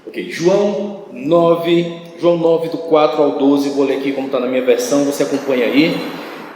Ok, João 9, do 4 ao 12, vou ler aqui como está na minha versão, você acompanha aí.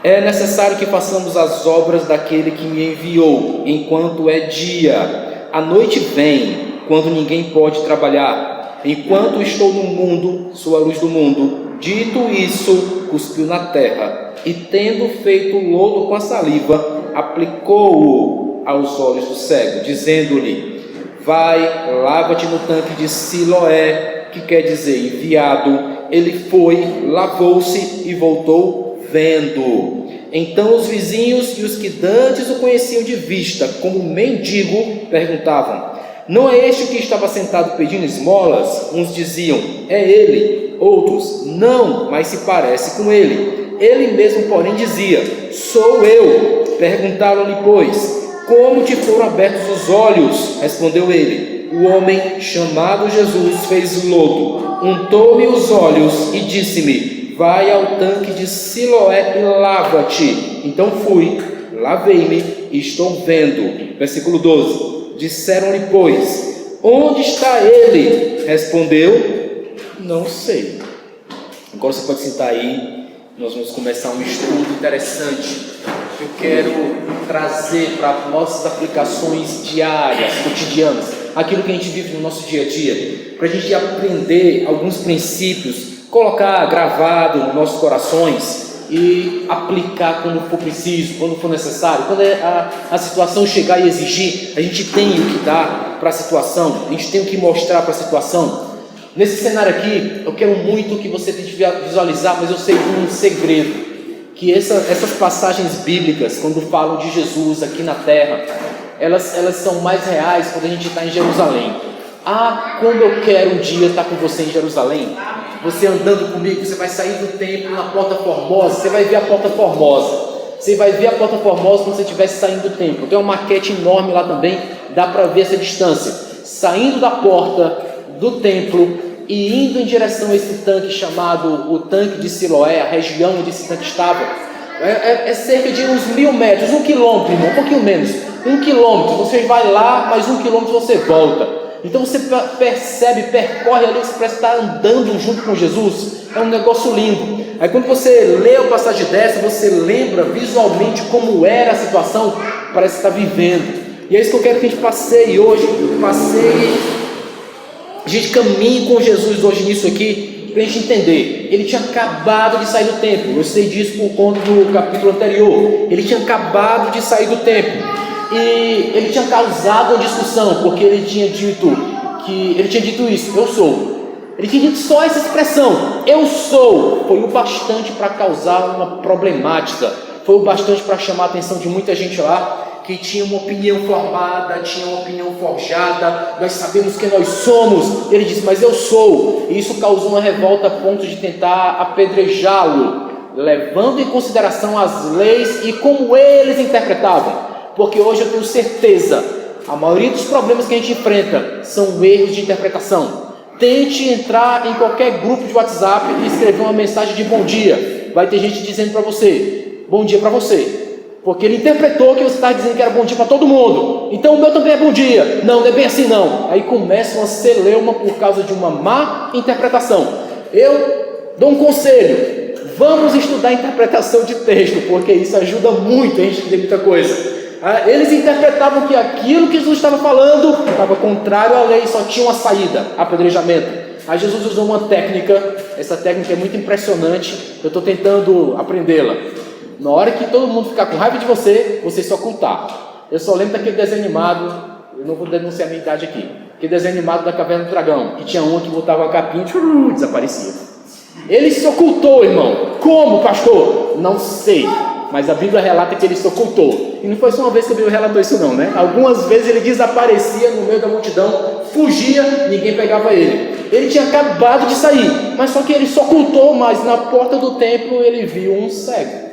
É necessário que façamos as obras daquele que me enviou, enquanto é dia. A noite vem, quando ninguém pode trabalhar. Enquanto estou no mundo, sou a luz do mundo. Dito isso, cuspiu na terra, e tendo feito lodo com a saliva, aplicou-o aos olhos do cego, dizendo-lhe: vai, lava-te no tanque de Siloé, que quer dizer enviado. Ele foi, lavou-se e voltou vendo. Então os vizinhos e os que dantes o conheciam de vista como mendigo perguntavam: não é este o que estava sentado pedindo esmolas? Uns diziam: é ele. Outros: não, mas se parece com ele. Ele mesmo, porém, dizia: sou eu. Perguntaram-lhe, pois: como te foram abertos os olhos? Respondeu ele: o homem chamado Jesus fez lodo, untou-me os olhos e disse-me: vai ao tanque de Siloé e lava-te. Então fui, lavei-me e estou vendo. Versículo 12. Disseram-lhe, pois: onde está ele? Respondeu: não sei. Agora você pode sentar aí. Nós vamos começar um estudo interessante. Eu quero trazer para nossas aplicações diárias, cotidianas, aquilo que a gente vive no nosso dia a dia, para a gente aprender alguns princípios, colocar gravado nos nossos corações e aplicar quando for preciso, quando for necessário. Quando a situação chegar e exigir, a gente tem o que dar para a situação, a gente tem o que mostrar para a situação. Nesse cenário aqui, eu quero muito que você tente visualizar, mas eu sei de um segredo, que essas passagens bíblicas, quando falam de Jesus aqui na terra, elas são mais reais quando a gente está em Jerusalém. Ah, como eu quero um dia estar com você em Jerusalém. Você andando comigo, você vai sair do templo na Porta Formosa, você vai ver a Porta Formosa. Você vai ver a Porta Formosa quando você estiver saindo do templo. Tem uma maquete enorme lá também, dá para ver essa distância. Saindo da porta do templo e indo em direção a esse tanque chamado o tanque de Siloé, a região onde esse tanque estava, é cerca de uns 1000 metros, 1 quilômetro, irmão, um pouquinho menos, 1 quilômetro. Você vai lá, mais 1 quilômetro você volta. Então você percebe, percorre ali, você parece estar andando junto com Jesus. É um negócio lindo. Aí quando você lê a passagem dessa, você lembra visualmente como era a situação, parece estar vivendo. E é isso que eu quero que a gente passeie hoje, a gente caminhe com Jesus hoje nisso aqui, para a gente entender. Ele tinha acabado de sair do templo. Eu sei disso por conta do capítulo anterior. Ele tinha acabado de sair do templo e ele tinha causado uma discussão, porque ele tinha dito isso: eu sou. Ele tinha dito só essa expressão, eu sou, foi o bastante para causar uma problemática, foi o bastante para chamar a atenção de muita gente lá, que tinha uma opinião formada, tinha uma opinião forjada. Nós sabemos quem nós somos. Ele disse: mas eu sou. E isso causou uma revolta a ponto de tentar apedrejá-lo, levando em consideração as leis e como eles interpretavam. Porque hoje eu tenho certeza, a maioria dos problemas que a gente enfrenta são erros de interpretação. Tente entrar em qualquer grupo de WhatsApp e escrever uma mensagem de bom dia. Vai ter gente dizendo para você: bom dia para você, porque ele interpretou que você estava dizendo que era bom dia para todo mundo. Então o meu também é bom dia. Não é bem assim não. Aí começa uma celeuma por causa de uma má interpretação. Eu dou um conselho: vamos estudar a interpretação de texto, porque isso ajuda muito a gente entender muita coisa. Eles interpretavam que aquilo que Jesus estava falando estava contrário à lei, só tinha uma saída: apedrejamento. Aí Jesus usou uma técnica. Essa técnica é muito impressionante, eu estou tentando aprendê-la. Na hora que todo mundo ficar com raiva de você, você se ocultar. Eu só lembro daquele desenho animado, eu não vou denunciar a minha idade aqui, aquele desenho animado da Caverna do Dragão, que tinha um que botava a capinha e desaparecia. Ele se ocultou, irmão. Como, pastor? Não sei, mas a Bíblia relata que ele se ocultou. E não foi só uma vez que a Bíblia relatou isso não, né? Algumas vezes ele desaparecia no meio da multidão, fugia, ninguém pegava ele. Ele tinha acabado de sair, mas só que ele se ocultou. Mas na porta do templo ele viu um cego.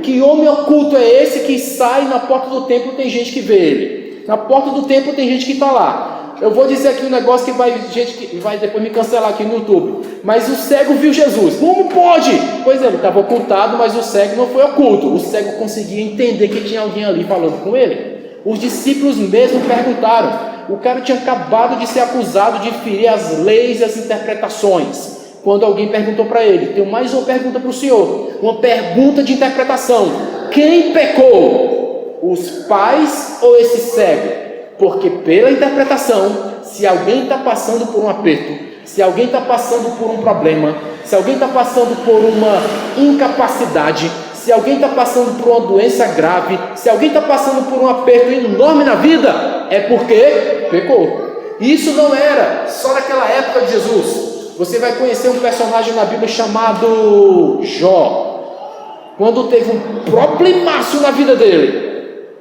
Que homem oculto é esse que sai na porta do templo? Tem gente que vê ele. Na porta do templo tem gente que está lá. Eu vou dizer aqui um negócio que gente que vai depois me cancelar aqui no YouTube. Mas o cego viu Jesus. Como pode? Pois é, ele estava ocultado, mas o cego não foi oculto. O cego conseguia entender que tinha alguém ali falando com ele. Os discípulos mesmo perguntaram. O cara tinha acabado de ser acusado de ferir as leis e as interpretações. Quando alguém perguntou para ele, tenho mais uma pergunta para o senhor, uma pergunta de interpretação: quem pecou? Os pais ou esse cego? Porque pela interpretação, se alguém está passando por um aperto, se alguém está passando por um problema, se alguém está passando por uma incapacidade, se alguém está passando por uma doença grave, se alguém está passando por um aperto enorme na vida, é porque pecou. E isso não era só naquela época de Jesus. Você vai conhecer um personagem na Bíblia chamado Jó. Quando teve um problemaço na vida dele,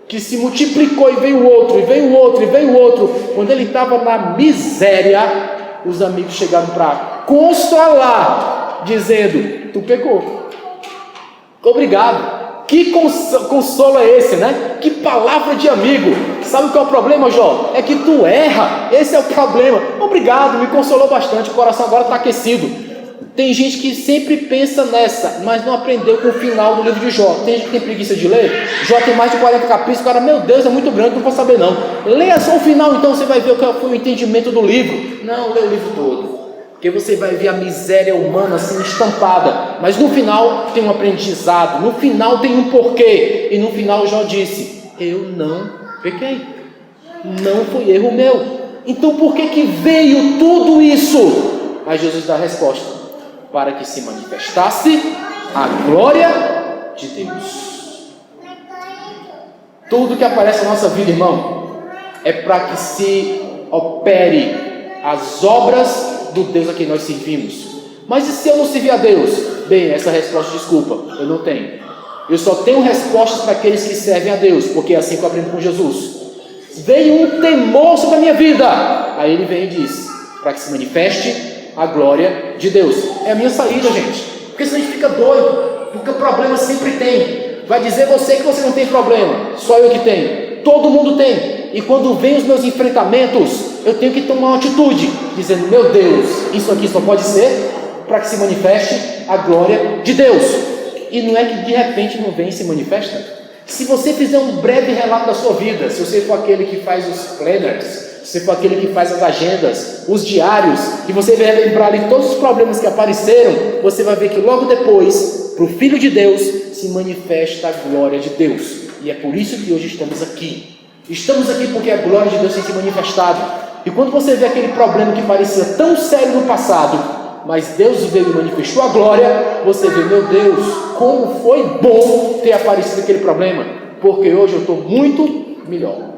que se multiplicou e veio outro, e veio outro, e veio outro. Quando ele estava na miséria, os amigos chegaram para consolar, dizendo: tu pecou. Obrigado. Que consolo é esse, né? Que palavra de amigo. Sabe qual é o problema, Jó? É que tu erra. Esse é o problema. Obrigado, me consolou bastante. O coração agora está aquecido. Tem gente que sempre pensa nessa, mas não aprendeu com o final do livro de Jó. Tem gente que tem preguiça de ler. Jó tem mais de 40 capítulos. O cara, meu Deus, é muito grande, não vou saber não. Leia só o final, então você vai ver qual foi o entendimento do livro. Não, lê o livro todo, porque você vai ver a miséria humana assim estampada. Mas no final tem um aprendizado, no final tem um porquê. E no final Jó disse: eu não pequei, não foi erro meu. Então por que veio tudo isso? Aí Jesus dá a resposta: para que se manifestasse a glória de Deus. Tudo que aparece na nossa vida, irmão, é para que se opere as obras do Deus a quem nós servimos. Mas e se eu não servir a Deus? Bem, essa resposta, desculpa, eu não tenho. Eu só tenho respostas para aqueles que servem a Deus, porque é assim que eu aprendi com Jesus. Veio um temor sobre a minha vida. Aí ele vem e diz: para que se manifeste a glória de Deus. É a minha saída, gente. Porque senão a gente fica doido, porque o problema sempre tem. Vai dizer você que você não tem problema, só eu que tenho. Todo mundo tem. E quando vem os meus enfrentamentos, eu tenho que tomar uma atitude, dizendo: meu Deus, isso aqui só pode ser para que se manifeste a glória de Deus. E não é que de repente não vem e se manifesta. Se você fizer um breve relato da sua vida, se você for aquele que faz os planners, se você for aquele que faz as agendas, os diários, e você vai lembrar ali todos os problemas que apareceram, você vai ver que logo depois, para o Filho de Deus, se manifesta a glória de Deus. E é por isso que hoje estamos aqui. Estamos aqui porque a glória de Deus tem se manifestado. E quando você vê aquele problema que parecia tão sério no passado, mas Deus veio e manifestou a glória, você vê: meu Deus, como foi bom ter aparecido aquele problema, porque hoje eu estou muito melhor.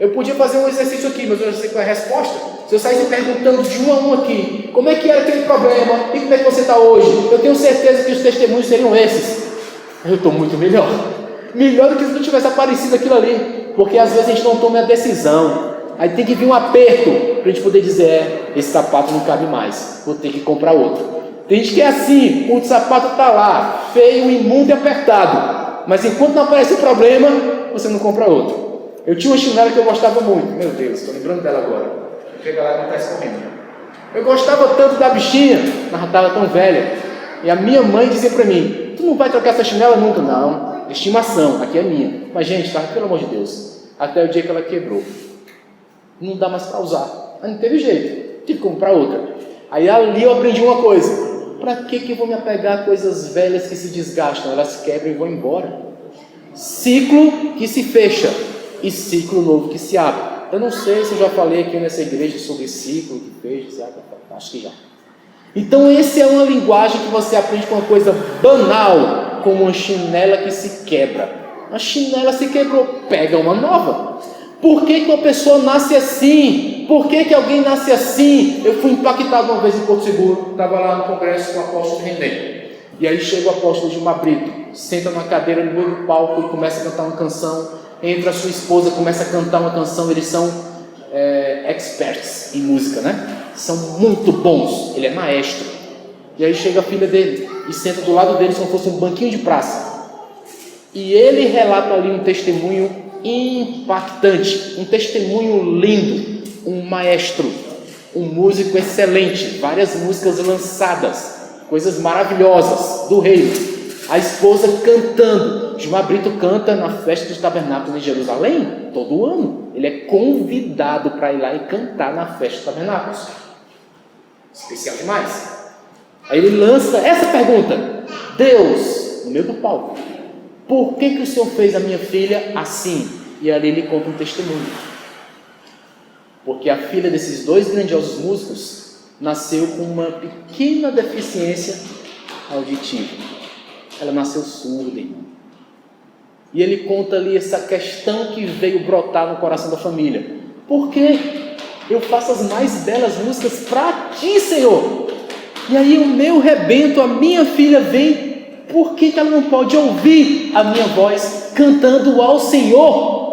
Eu podia fazer um exercício aqui, mas eu já sei qual é a resposta. Se eu saísse perguntando de um a um aqui, como é que era aquele problema e como é que você está hoje, eu tenho certeza que os testemunhos seriam esses: eu estou muito melhor. Melhor do que se não tivesse aparecido aquilo ali. Porque às vezes a gente não toma a decisão, aí tem que vir um aperto para a gente poder dizer: esse sapato não cabe mais, vou ter que comprar outro. Tem gente que é assim: o sapato está lá, feio, imundo e apertado, mas enquanto não aparece o problema, você não compra outro. Eu tinha uma chinela que eu gostava muito. Meu Deus, estou lembrando dela agora. Chega lá e não está escorrendo. Eu gostava tanto da bichinha, mas já estava tão velha. E a minha mãe dizia para mim: tu não vai trocar essa chinela nunca? Não, estimação, aqui é minha. Mas gente, tá, pelo amor de Deus, até o dia que ela quebrou, não dá mais para usar. Aí não teve jeito, tive que comprar outra. Aí ali eu aprendi uma coisa: para que eu vou me apegar a coisas velhas que se desgastam? Elas quebram e vão embora. Ciclo que se fecha e ciclo novo que se abre. Eu não sei se eu já falei aqui nessa igreja sobre ciclo que fecha, se abre. Acho que já. Então essa é uma linguagem que você aprende com uma coisa banal, como uma chinela que se quebra. A chinela se quebrou, pega uma nova. Por que uma pessoa nasce assim? Por que alguém nasce assim? Eu fui impactado uma vez em Porto Seguro, estava lá no congresso com o apóstolo René. E aí chega o apóstolo Gilmar Brito, senta numa cadeira no meio do palco e começa a cantar uma canção. Entra a sua esposa, começa a cantar uma canção. Eles são experts em música, né? São muito bons, ele é maestro. E aí chega a filha dele e senta do lado dele como se fosse um banquinho de praça. E ele relata ali um testemunho impactante, um testemunho lindo, um maestro, um músico excelente, várias músicas lançadas, coisas maravilhosas do reino. a esposa cantando. Gilmar Brito canta na festa dos tabernáculos em Jerusalém, todo ano. Ele é convidado para ir lá e cantar na festa dos tabernáculos. Especial demais. Aí ele lança essa pergunta: Deus, no meio do palco, por que o Senhor fez a minha filha assim? E ali ele conta um testemunho. Porque a filha desses dois grandiosos músicos nasceu com uma pequena deficiência auditiva. Ela nasceu surda, irmão. E ele conta ali essa questão que veio brotar no coração da família. Por que eu faço as mais belas músicas para ti, Senhor? E aí o meu rebento, a minha filha vem. Por que ela não pode ouvir a minha voz cantando ao Senhor?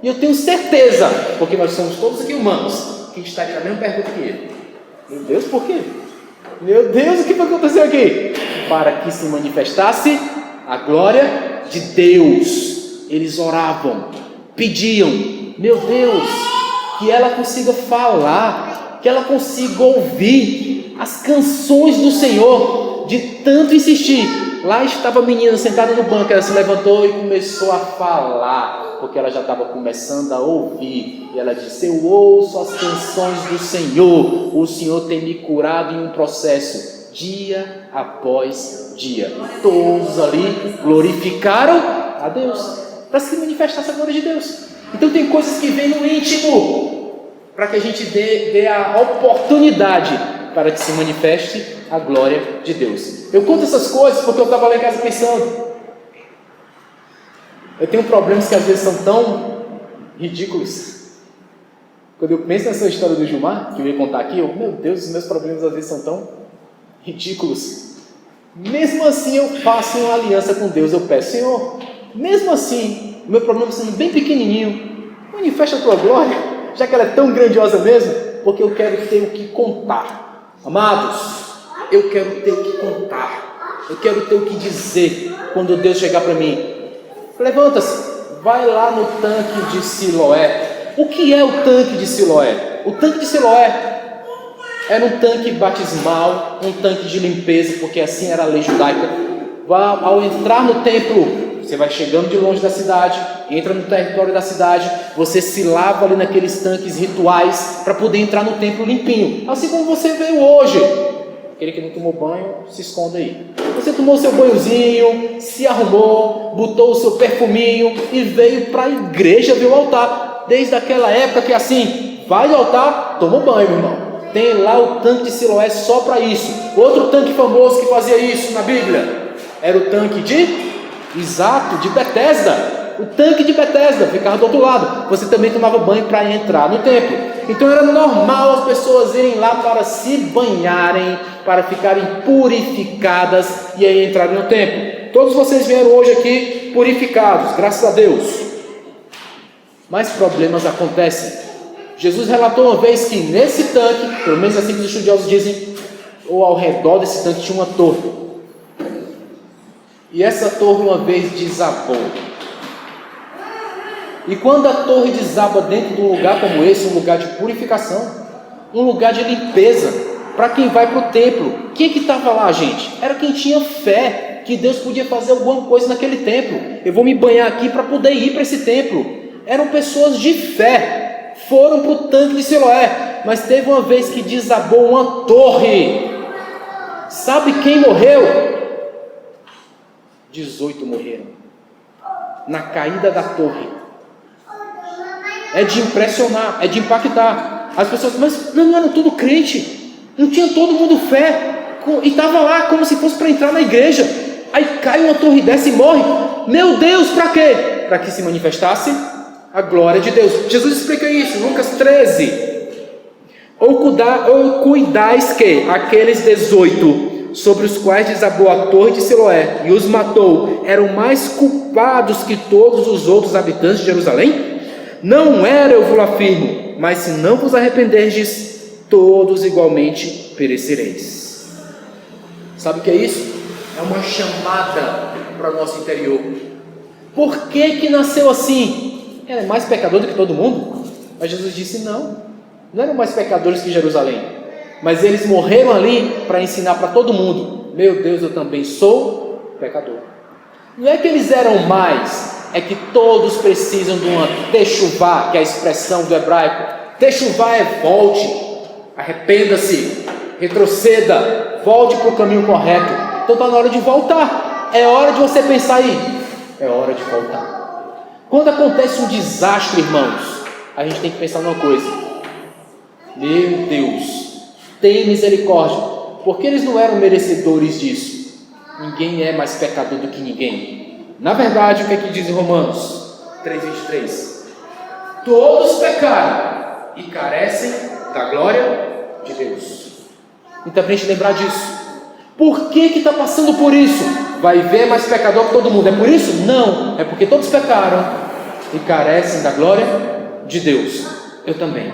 E eu tenho certeza, porque nós somos todos aqui humanos, que estaria na mesma pergunta que ele. Meu Deus, por quê? Meu Deus, o que foi que aconteceu aqui? Para que se manifestasse a glória de Deus. Eles oravam, pediam: meu Deus, que ela consiga falar, que ela consiga ouvir as canções do Senhor. De tanto insistir, lá estava a menina sentada no banco. Ela se levantou e começou a falar, porque ela já estava começando a ouvir. E ela disse: eu ouço as canções do Senhor. O Senhor tem me curado em um processo, dia após dia. Todos ali glorificaram a Deus, para se manifestasse a glória de Deus. Então tem coisas que vêm no íntimo, para que a gente dê a oportunidade para que se manifeste a glória de Deus. Eu conto essas coisas porque eu estava lá em casa pensando. Eu tenho problemas que às vezes são tão ridículos. Quando eu penso nessa história do Gilmar, que eu ia contar aqui, meu Deus, os meus problemas às vezes são tão ridículos. Mesmo assim eu faço uma aliança com Deus, eu peço: Senhor, mesmo assim, o meu problema sendo bem pequenininho, manifesta a tua glória, já que ela é tão grandiosa mesmo, porque eu quero ter o que contar. Amados, eu quero ter o que contar, eu quero ter o que dizer quando Deus chegar para mim: levanta-se, vai lá no tanque de Siloé. O que é o tanque de Siloé? O tanque de Siloé era um tanque batismal, um tanque de limpeza, porque assim era a lei judaica. Ao entrar no templo, você vai chegando de longe da cidade, entra no território da cidade, você se lava ali naqueles tanques rituais para poder entrar no templo limpinho, assim como você veio hoje. Aquele que não tomou banho, se esconde aí. Você tomou o seu banhozinho, se arrumou, botou o seu perfuminho e veio para a igreja ver o altar. Desde aquela época que assim, vai ao altar, toma banho, meu irmão. Tem lá o tanque de Siloé só para isso. Outro tanque famoso que fazia isso na Bíblia era o tanque de Betesda. O tanque de Betesda ficava do outro lado. Você também tomava banho para entrar no templo. Então era normal as pessoas irem lá para se banharem, para ficarem purificadas e aí entrarem no templo. Todos vocês vieram hoje aqui purificados, graças a Deus. Mas problemas acontecem. Jesus relatou uma vez que nesse tanque, pelo menos assim que os estudiosos dizem, ou ao redor desse tanque tinha uma torre. E essa torre uma vez desabou. E quando a torre desaba dentro de um lugar como esse, um lugar de purificação, um lugar de limpeza, para quem vai para o templo, quem que estava lá, gente? Era quem tinha fé que Deus podia fazer alguma coisa naquele templo. Eu vou me banhar aqui para poder ir para esse templo. Eram pessoas de fé, foram para o tanque de Siloé, mas teve uma vez que desabou uma torre. Sabe quem morreu? 18 morreram na caída da torre. É de impressionar, é de impactar. As pessoas, mas não eram tudo crente, não tinha todo mundo fé, e estava lá como se fosse para entrar na igreja. Aí cai uma torre dessa e morre. Meu Deus, para quê? Para que se manifestasse a glória de Deus. Jesus explica isso, Lucas 13. Ou cuidais que aqueles 18 sobre os quais desabou a torre de Siloé e os matou, eram mais culpados que todos os outros habitantes de Jerusalém? Não era, eu vos afirmo, mas se não vos arrependerdes, todos igualmente perecereis. Sabe o que é isso? É uma chamada para o nosso interior. Por que nasceu assim? Ela é mais pecador do que todo mundo? Mas Jesus disse: não eram mais pecadores que Jerusalém, mas eles morreram ali para ensinar para todo mundo: meu Deus, eu também sou pecador. Não é que eles eram mais, é que todos precisam de uma techuvá, que é a expressão do hebraico. Techuvá é volte, arrependa-se, retroceda, volte para o caminho correto. Então está na hora de voltar. É hora de você pensar aí. É hora de voltar. Quando acontece um desastre, irmãos, a gente tem que pensar numa coisa. Meu Deus, tem misericórdia, porque eles não eram merecedores disso. Ninguém é mais pecador do que ninguém. Na verdade, o que é que diz em Romanos 3,23? Todos pecaram e carecem da glória de Deus. Então, para a gente lembrar disso. Por que está passando por isso? Vai ver mais pecador que todo mundo. É por isso? Não. É porque todos pecaram e carecem da glória de Deus. Eu também.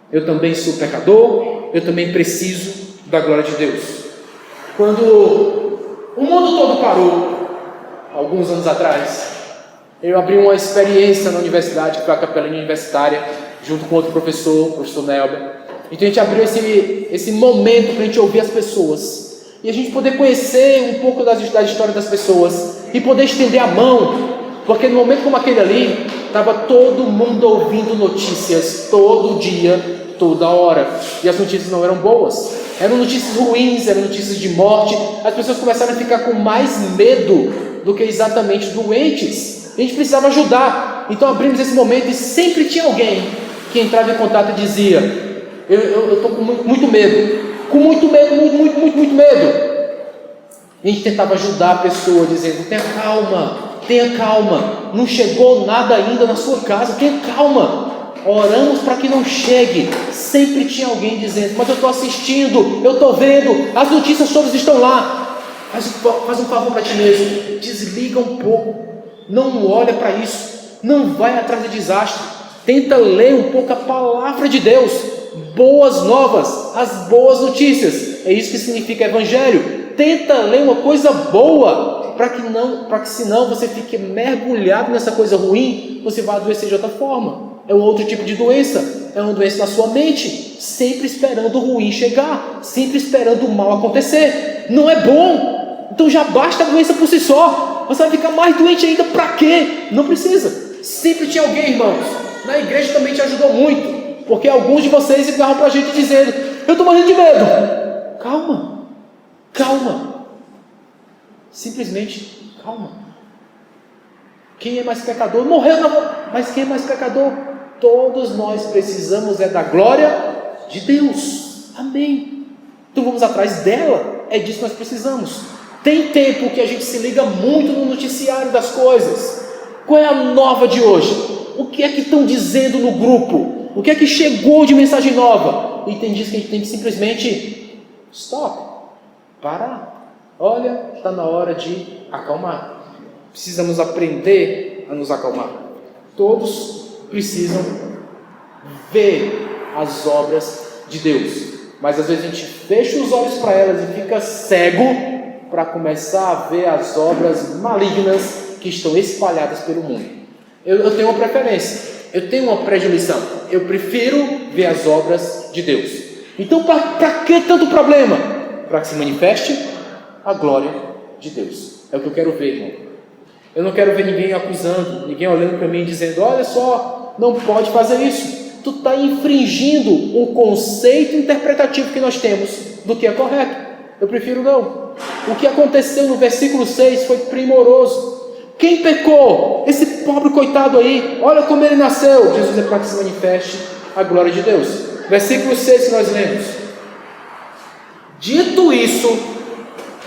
Eu também sou pecador. Eu também preciso da glória de Deus. Quando o mundo todo parou, alguns anos atrás, eu abri uma experiência na universidade, que foi a capelania universitária, junto com outro professor, o professor Nelber. Então a gente abriu esse momento para a gente ouvir as pessoas e a gente poder conhecer um pouco da história das pessoas e poder estender a mão, porque no momento como aquele ali, estava todo mundo ouvindo notícias, todo dia, toda hora, e as notícias não eram boas, eram notícias ruins, eram notícias de morte. As pessoas começaram a ficar com mais medo do que exatamente doentes. A gente precisava ajudar, então abrimos esse momento e sempre tinha alguém que entrava em contato e dizia: eu estou com muito medo, muito medo. A gente tentava ajudar a pessoa, dizendo: tenha calma, não chegou nada ainda na sua casa, tenha calma. Oramos para que não chegue. Sempre tinha alguém dizendo: mas eu estou assistindo, eu estou vendo, as notícias todas estão lá. Faz um favor para ti mesmo, desliga um pouco, não olha para isso, não vai atrás de desastre, tenta ler um pouco a palavra de Deus, boas novas, as boas notícias. É isso que significa evangelho. Tenta ler uma coisa boa, para que senão você fique mergulhado nessa coisa ruim, você vai adoecer de outra forma. É um outro tipo de doença, é uma doença na sua mente, sempre esperando o ruim chegar, sempre esperando o mal acontecer. Não é bom. Então já basta a doença por si só, você vai ficar mais doente ainda, para quê? Não precisa. Sempre tinha alguém, irmãos, na igreja também te ajudou muito, porque alguns de vocês ligaram para a gente dizendo: eu estou morrendo de medo. Calma, simplesmente calma. Quem é mais pecador? Morreu, mas quem é mais pecador? Todos nós precisamos da glória de Deus. Amém. Então vamos atrás dela. É disso que nós precisamos. Tem tempo que a gente se liga muito no noticiário das coisas. Qual é a nova de hoje? O que é que estão dizendo no grupo? O que é que chegou de mensagem nova? E tem dias que a gente tem que simplesmente parar. Olha, está na hora de acalmar. Precisamos aprender a nos acalmar. Todos precisam ver as obras de Deus, mas às vezes a gente fecha os olhos para elas e fica cego para começar a ver as obras malignas que estão espalhadas pelo mundo. Eu tenho uma preferência, eu tenho uma predileção, eu prefiro ver as obras de Deus. Então para que tanto problema? Para que se manifeste a glória de Deus. É o que eu quero ver, irmão. Eu não quero ver ninguém acusando, ninguém olhando para mim e dizendo: olha só, não pode fazer isso. Tu está infringindo o conceito interpretativo que nós temos do que é correto. Eu prefiro não. O que aconteceu no versículo 6 foi primoroso. Quem pecou? Esse pobre coitado aí. Olha como ele nasceu. Jesus é para que se manifeste a glória de Deus. Versículo 6 que nós lemos: dito isso,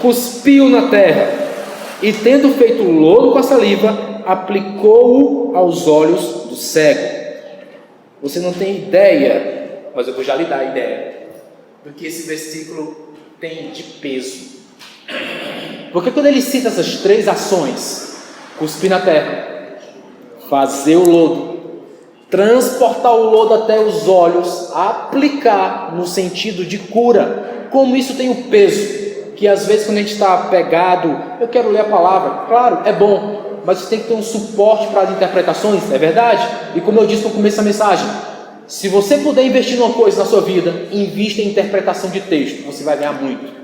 cuspiu na terra, e tendo feito lodo com a saliva, aplicou-o aos olhos do cego. Você não tem ideia, mas eu vou já lhe dar a ideia do que esse versículo tem de peso. Porque quando ele cita essas três ações: cuspir na terra, fazer o lodo, transportar o lodo até os olhos, aplicar no sentido de cura, como isso tem um peso, que às vezes quando a gente está apegado, eu quero ler a palavra, claro, é bom, mas você tem que ter um suporte para as interpretações, é verdade? E como eu disse no começo da mensagem, se você puder investir numa coisa na sua vida, invista em interpretação de texto, você vai ganhar muito.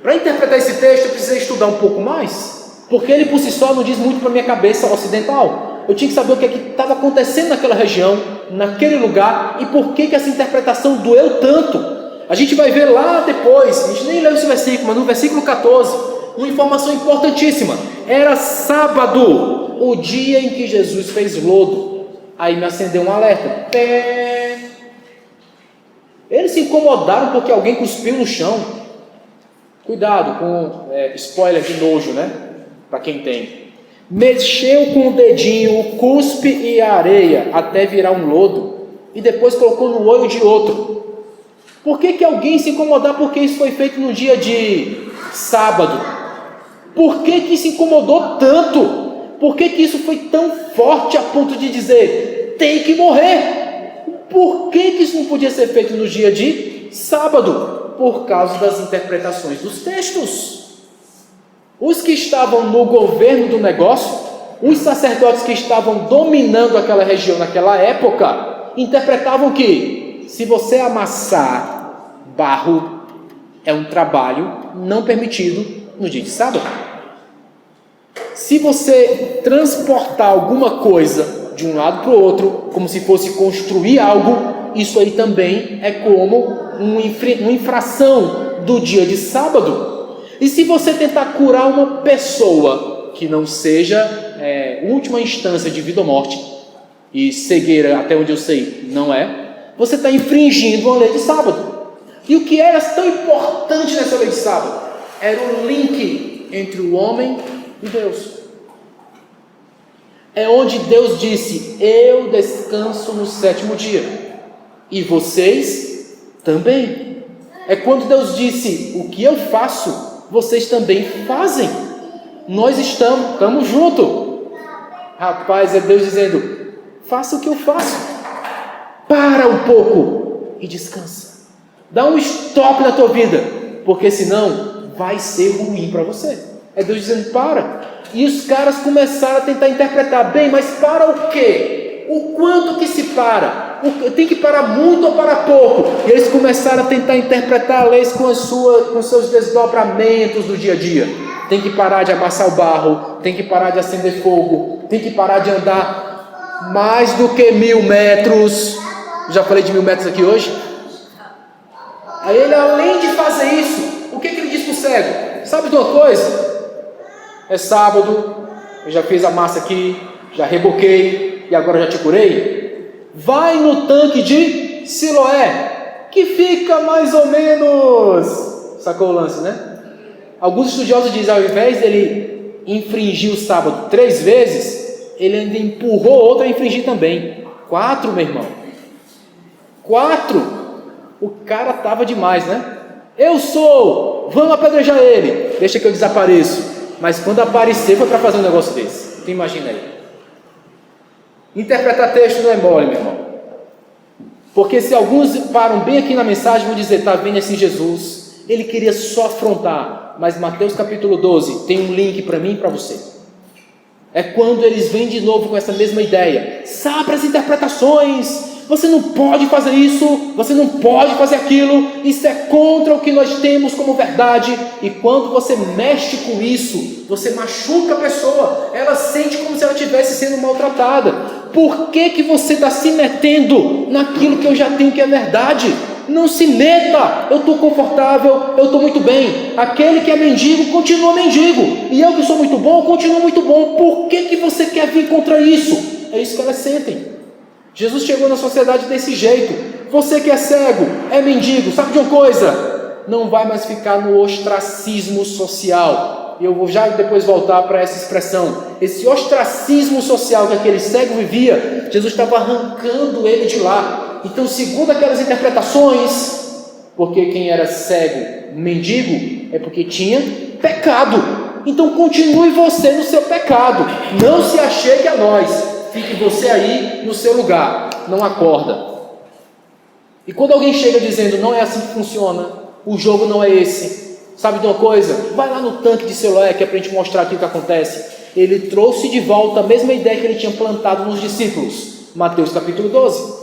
Para interpretar esse texto, eu precisei estudar um pouco mais, porque ele por si só não diz muito para a minha cabeça ocidental. Eu tinha que saber o que estava acontecendo naquela região, naquele lugar, e por que essa interpretação doeu tanto. A gente vai ver lá depois, a gente nem leu esse versículo, mas no versículo 14, uma informação importantíssima. Era sábado, o dia em que Jesus fez lodo. Aí me acendeu um alerta. Eles se incomodaram porque alguém cuspiu no chão. Cuidado com spoiler de nojo, né? Para quem tem. Mexeu com o dedinho, o cuspe e a areia até virar um lodo, e depois colocou no olho de outro. Por que alguém se incomodar porque isso foi feito no dia de sábado? Por que se incomodou tanto? Por que isso foi tão forte a ponto de dizer, tem que morrer? Por que isso não podia ser feito no dia de sábado? Por causa das interpretações dos textos. Os que estavam no governo do negócio, os sacerdotes que estavam dominando aquela região naquela época, interpretavam que se você amassar barro, é um trabalho não permitido no dia de sábado. Se você transportar alguma coisa de um lado para o outro, como se fosse construir algo, isso aí também é como uma infração do dia de sábado. E se você tentar curar uma pessoa que não seja última instância de vida ou morte, e cegueira, até onde eu sei, não é, você está infringindo a lei de sábado. E o que era tão importante nessa lei de sábado? Era o link entre o homem e Deus. É onde Deus disse, eu descanso no sétimo dia, e vocês também. É quando Deus disse, o que eu faço, vocês também fazem. Nós estamos juntos. Rapaz, é Deus dizendo, faça o que eu faço. Para um pouco e descansa. Dá um stop na tua vida, porque senão vai ser ruim para você. É Deus dizendo, para. E os caras começaram a tentar interpretar, bem, mas para o quê? O quanto que se para? Tem que parar muito ou parar pouco? E eles começaram a tentar interpretar leis com seus desdobramentos do dia a dia. Tem que parar de amassar o barro, tem que parar de acender fogo, tem que parar de andar mais do que 1000 metros. Já falei de 1000 metros aqui hoje? Aí ele, além de fazer isso, o que ele diz para o cego? Sabe de uma coisa? É sábado, eu já fiz a massa aqui, já reboquei e agora já te curei. Vai no tanque de Siloé, que fica mais ou menos... Sacou o lance, né? Alguns estudiosos dizem, ao invés dele infringir o sábado 3 vezes, ele ainda empurrou outro a infringir também. 4, meu irmão. 4. O cara estava demais, né? Vamos apedrejar ele. Deixa que eu desapareço. Mas quando aparecer foi para fazer um negócio desse. Tu imagina aí. Interpretar texto não é mole, meu irmão. Porque se alguns param bem aqui na mensagem, vão dizer, está vendo assim Jesus? Ele queria só afrontar. Mas Mateus capítulo 12 tem um link para mim e para você. É quando eles vêm de novo com essa mesma ideia. Sabe as interpretações. Você não pode fazer isso, você não pode fazer aquilo, isso é contra o que nós temos como verdade. E quando você mexe com isso, você machuca a pessoa, ela sente como se ela estivesse sendo maltratada. Por que você está se metendo naquilo que eu já tenho que é verdade? Não se meta. Eu estou confortável, eu estou muito bem. Aquele que é mendigo continua mendigo, e eu que sou muito bom continuo muito bom. Por que você quer vir contra isso? É isso que elas sentem. Jesus chegou na sociedade desse jeito. Você que é cego, é mendigo, sabe de uma coisa? Não vai mais ficar no ostracismo social. E eu vou já depois voltar para essa expressão. Esse ostracismo social que aquele cego vivia, Jesus estava arrancando ele de lá. Então, segundo aquelas interpretações, porque quem era cego, mendigo, é porque tinha pecado. Então continue você no seu pecado, não se achegue a nós. Fique você aí no seu lugar, não acorda. E quando alguém chega dizendo, não é assim que funciona, o jogo não é esse, sabe de uma coisa? Vai lá no tanque de Siloé, que é para a gente mostrar aqui o que acontece. Ele trouxe de volta a mesma ideia que ele tinha plantado nos discípulos. Mateus capítulo 12.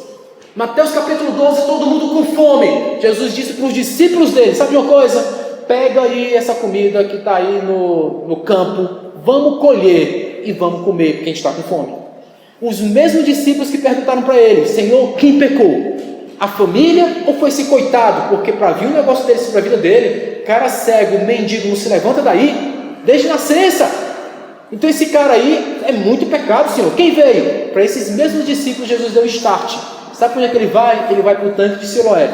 Mateus capítulo 12, todo mundo com fome. Jesus disse para os discípulos dele, sabe de uma coisa? Pega aí essa comida que está aí no campo, vamos colher e vamos comer, porque a gente está com fome. Os mesmos discípulos que perguntaram para ele: Senhor, quem pecou? A família ou foi esse coitado? Porque para vir um negócio dele sobre a vida dele, cara cego, mendigo, não se levanta daí, desde nascença. Então esse cara aí é muito pecado, Senhor. Quem veio? Para esses mesmos discípulos Jesus deu start. Sabe para onde é que ele vai? Ele vai para o tanque de Siloé.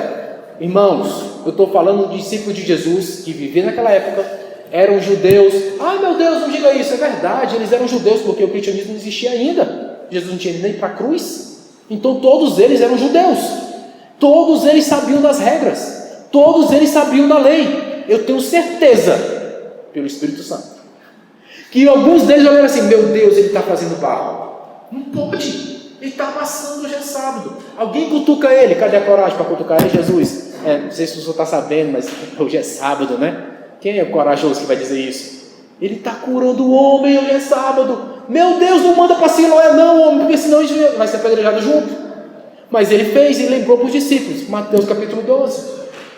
Irmãos, eu estou falando de discípulos de Jesus que viviam naquela época, eram judeus. Ah, meu Deus, não diga isso. É verdade, eles eram judeus porque o cristianismo não existia ainda. Jesus não tinha nem para a cruz. Então todos eles eram judeus. Todos eles sabiam das regras. Todos eles sabiam da lei. Eu tenho certeza, pelo Espírito Santo, que alguns deles olharam assim: meu Deus, ele está fazendo barro. Não pode. Ele está amassando, hoje é sábado. Alguém cutuca ele. Cadê a coragem para cutucar ele? Jesus, não sei se o senhor está sabendo, mas hoje é sábado, né? Quem é o corajoso que vai dizer isso? Ele está curando o homem, hoje é sábado. Meu Deus, não manda para Siloé não, homem, porque senão a gente vai ser apedrejado junto. Mas ele fez e lembrou para os discípulos. Mateus capítulo 12.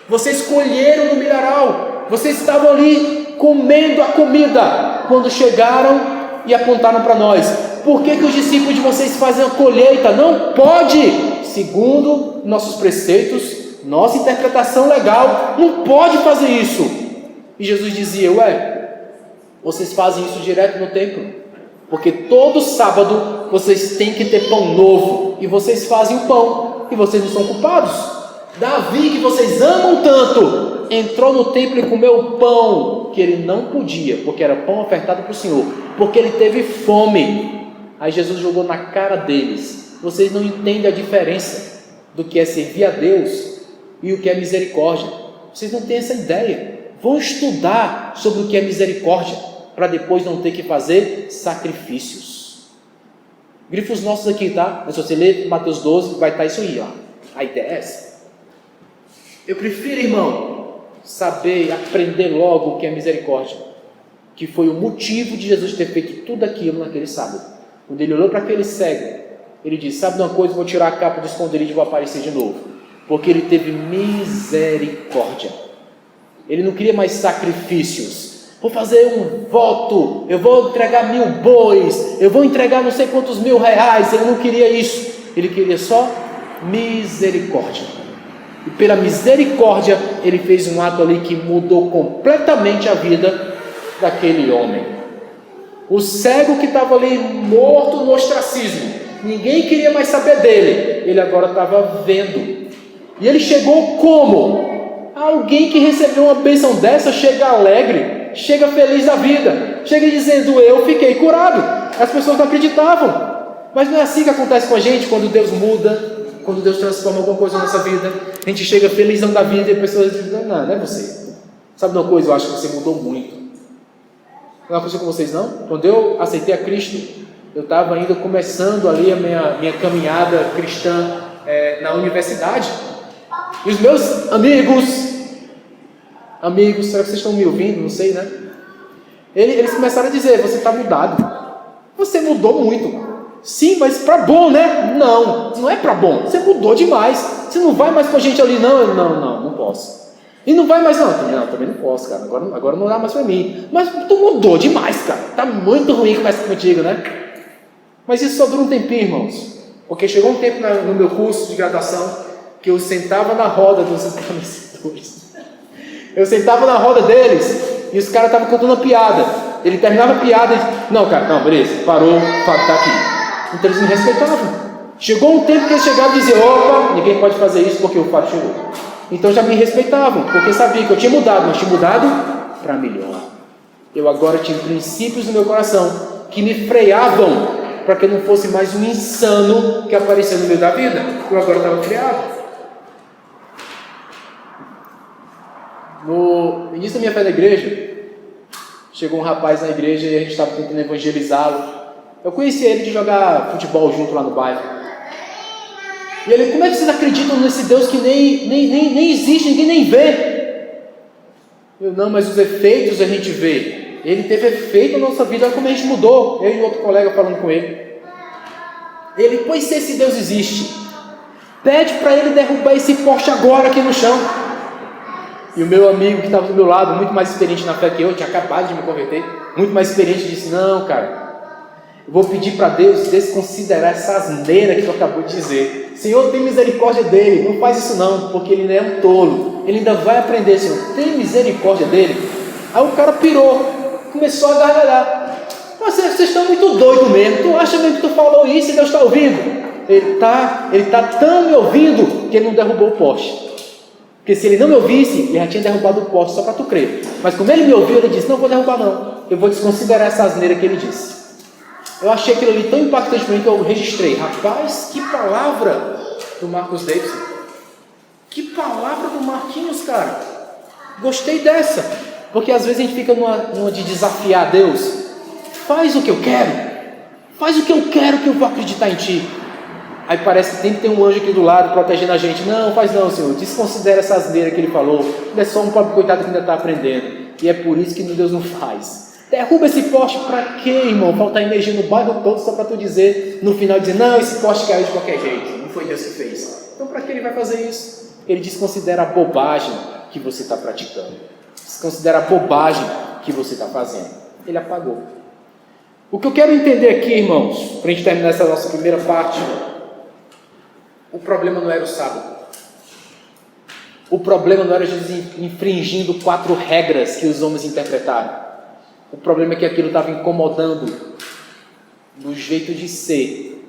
Vocês colheram no milharal. Vocês estavam ali comendo a comida quando chegaram e apontaram para nós: por que os discípulos de vocês fazem a colheita? Não pode, segundo nossos preceitos, nossa interpretação legal, não pode fazer isso. E Jesus dizia: vocês fazem isso direto no templo, porque todo sábado vocês têm que ter pão novo, e vocês fazem o pão, e vocês não são culpados. Davi, que vocês amam tanto, entrou no templo e comeu o pão que ele não podia, porque era pão ofertado para o Senhor, porque ele teve fome. Aí Jesus jogou na cara deles: vocês não entendem a diferença do que é servir a Deus e o que é misericórdia. Vocês não têm essa ideia. Vão estudar sobre o que é misericórdia, para depois não ter que fazer sacrifícios. Grifos nossos aqui, tá? Mas se você ler Mateus 12, vai estar isso aí, ó. A ideia é essa. Eu prefiro, irmão, saber, aprender logo o que é misericórdia, que foi o motivo de Jesus ter feito tudo aquilo naquele sábado. Quando ele olhou para aquele cego, ele disse: sabe de uma coisa, vou tirar a capa do esconderijo e vou aparecer de novo, porque ele teve misericórdia. Ele não queria mais sacrifícios. Vou fazer um voto, eu vou entregar 1000 bois, eu vou entregar não sei quantos mil reais. Ele não queria isso, ele queria só misericórdia. E pela misericórdia ele fez um ato ali que mudou completamente a vida daquele homem. O cego que estava ali morto no ostracismo, ninguém queria mais saber dele, ele agora estava vendo. E ele chegou como? Alguém que recebeu uma bênção dessa chega alegre, chega feliz da vida, chega dizendo: eu fiquei curado. As pessoas não acreditavam. Mas não é assim que acontece com a gente quando Deus muda, quando Deus transforma alguma coisa na nossa vida. A gente chega felizão da vida e as pessoas dizem: não é você. Sabe uma coisa? Eu acho que você mudou muito. Não aconteceu com vocês não? Quando eu aceitei a Cristo, eu estava ainda começando ali a minha caminhada cristã na universidade. E os meus amigos, será que vocês estão me ouvindo? Não sei, né? Eles começaram a dizer: você está mudado. Você mudou muito. Sim, mas para bom, né? Não é para bom. Você mudou demais. Você não vai mais com a gente ali, não? Eu, não posso. E não vai mais, não? Também não posso, cara. Agora não dá mais para mim. Mas tu mudou demais, cara. Tá muito ruim conversar contigo, né? Mas isso só dura um tempinho, irmãos. Porque chegou um tempo no meu curso de graduação que eu sentava na roda dos esclarecedores. Eu sentava na roda deles e os caras estavam contando uma piada. Ele terminava a piada e... Não, beleza, parou, tá aqui. Então eles me respeitavam. Chegou um tempo que eles chegavam e diziam: opa, ninguém pode fazer isso porque o fato chegou. Então já me respeitavam, porque sabiam que eu tinha mudado, mas tinha mudado para melhor. Eu agora tinha princípios no meu coração que me freavam para que eu não fosse mais um insano que aparecia no meio da vida. Eu agora estava criado. No início da minha fé na igreja, chegou um rapaz na igreja e a gente estava tentando evangelizá-lo. Eu conhecia ele de jogar futebol junto lá no bairro. E ele: como é que vocês acreditam nesse Deus que nem existe, ninguém nem vê? Eu: não, mas os efeitos a gente vê. Ele teve efeito na nossa vida, olha como a gente mudou. Eu e outro colega falando com ele. Ele: pois se esse Deus existe, pede para ele derrubar esse poste agora aqui no chão. E o meu amigo que estava do meu lado, muito mais experiente na fé que eu, tinha acabado de me converter, muito mais experiente, disse: não, cara, eu vou pedir para Deus desconsiderar essa asneira que tu acabou de dizer. Senhor, tem misericórdia dele, não faz isso não, porque ele ainda é um tolo, ele ainda vai aprender. Senhor, tem misericórdia dele. Aí o cara pirou, começou a gargalhar. Vocês estão muito doidos mesmo, tu acha mesmo que tu falou isso e Deus está ouvindo? Ele tá tão me ouvindo que ele não derrubou o poste. Porque se ele não me ouvisse, ele já tinha derrubado o poste, só para tu crer. Mas como ele me ouviu, ele disse: não vou derrubar não, eu vou desconsiderar essa asneira que ele disse. Eu achei aquilo ali tão impactante para mim que eu registrei. Rapaz, que palavra do Marcos Davidson. Que palavra do Marquinhos, cara. Gostei dessa. Porque às vezes a gente fica numa de desafiar Deus. Faz o que eu quero. Faz o que eu quero que eu vou acreditar em ti. Aí parece que tem que ter um anjo aqui do lado protegendo a gente. Não, faz não, Senhor. Desconsidera essa asneira que ele falou. Ele é só um pobre coitado que ainda está aprendendo. E é por isso que Deus não faz. Derruba esse poste para quê, irmão? Faltar energia no bairro todo só para tu dizer, no final dizer: não, esse poste caiu de qualquer jeito. Não foi Deus que fez. Então para que ele vai fazer isso? Ele desconsidera a bobagem que você está praticando. Desconsidera a bobagem que você está fazendo. Ele apagou. O que eu quero entender aqui, irmãos, para a gente terminar essa nossa primeira parte, o problema não era o sábado. O problema não era Jesus infringindo 4 regras que os homens interpretaram. O problema é que aquilo estava incomodando no jeito de ser,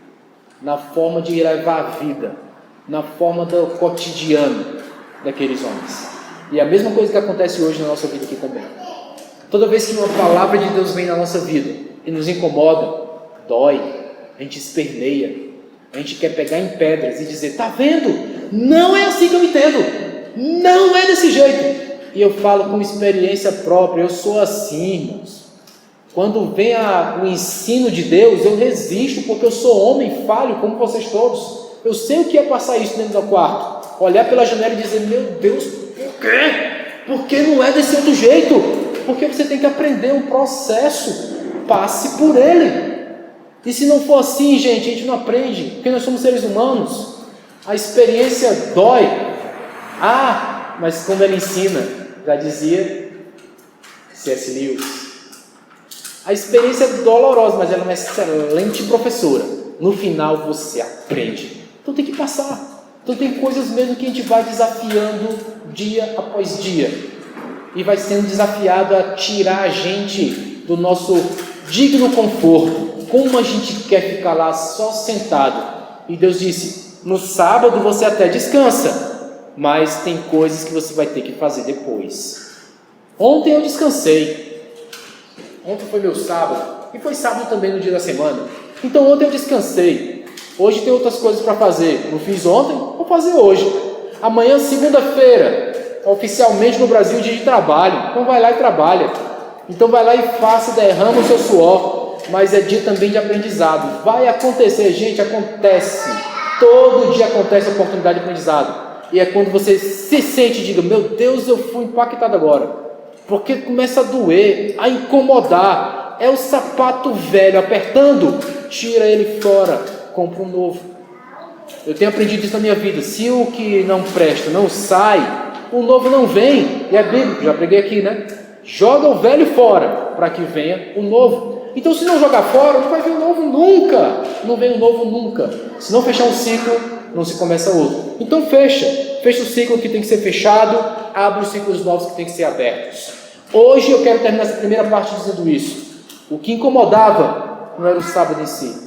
na forma de levar a vida, na forma do cotidiano daqueles homens. E a mesma coisa que acontece hoje na nossa vida aqui também. Toda vez que uma palavra de Deus vem na nossa vida e nos incomoda, dói, a gente esperneia, a gente quer pegar em pedras e dizer: tá vendo? Não é assim que eu entendo, não é desse jeito. E eu falo com experiência própria, eu sou assim, irmãos. Quando vem o ensino de Deus, eu resisto, porque eu sou homem falho como vocês todos. Eu sei o que é passar isso dentro do quarto, olhar pela janela e dizer: meu Deus, por quê? Porque não é desse outro jeito. Porque você tem que aprender um processo, passe por ele. E se não for assim, gente, a gente não aprende, porque nós somos seres humanos. A experiência dói. Mas como ele ensina, já dizia C.S. Lewis, a experiência é dolorosa, mas ela é uma excelente professora. No final você aprende. Então tem que passar. Então tem coisas mesmo que a gente vai desafiando dia após dia. E vai sendo desafiado a tirar a gente do nosso digno conforto. Como a gente quer ficar lá só sentado. E Deus disse: no sábado você até descansa, mas tem coisas que você vai ter que fazer depois. Ontem eu descansei. Ontem foi meu sábado. E foi sábado também no dia da semana. Então ontem eu descansei. Hoje tem outras coisas para fazer. Não fiz ontem, vou fazer hoje. Amanhã, segunda-feira, oficialmente no Brasil, dia de trabalho. Então vai lá e trabalha. Então vai lá e faça, derrama o seu suor. Mas é dia também de aprendizado. Vai acontecer, gente, acontece. Todo dia acontece a oportunidade de aprendizado. E é quando você se sente e diga: meu Deus, eu fui impactado agora. Porque começa a doer, a incomodar. É o sapato velho apertando, tira ele fora, compra um novo. Eu tenho aprendido isso na minha vida. Se o que não presta não sai, o novo não vem. E é bíblico, já preguei aqui, né? Joga o velho fora, para que venha o novo. Então se não jogar fora, não vai vir o novo nunca. Não vem o novo nunca. Se não fechar um ciclo, não se começa outro. Então fecha o ciclo que tem que ser fechado, abre os ciclos novos que tem que ser abertos. Hoje eu quero terminar essa primeira parte dizendo isso. O que incomodava não era o sábado em si.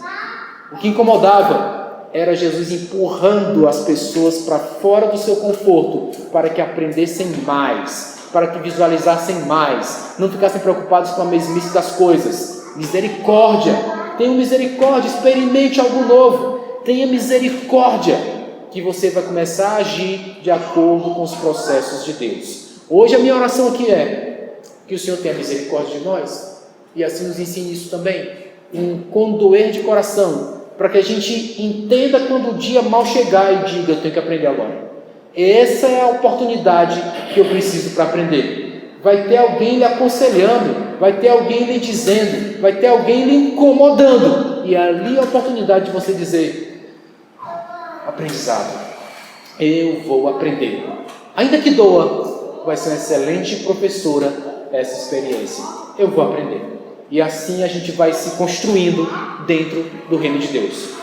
O que incomodava era Jesus empurrando as pessoas para fora do seu conforto, para que aprendessem mais, para que visualizassem mais, não ficassem preocupados com a mesmice das coisas. Misericórdia, tenha misericórdia, experimente algo novo, tenha misericórdia, que você vai começar a agir de acordo com os processos de Deus. Hoje a minha oração aqui é que o Senhor tenha misericórdia de nós e assim nos ensine isso também, um condoer de coração, para que a gente entenda quando o dia mal chegar e diga: eu tenho que aprender agora. Essa é a oportunidade que eu preciso para aprender. Vai ter alguém lhe aconselhando, vai ter alguém lhe dizendo, vai ter alguém lhe incomodando, e ali é a oportunidade de você dizer: aprendizado, eu vou aprender, ainda que doa, vai ser uma excelente professora essa experiência. Eu vou aprender. E assim a gente vai se construindo dentro do reino de Deus.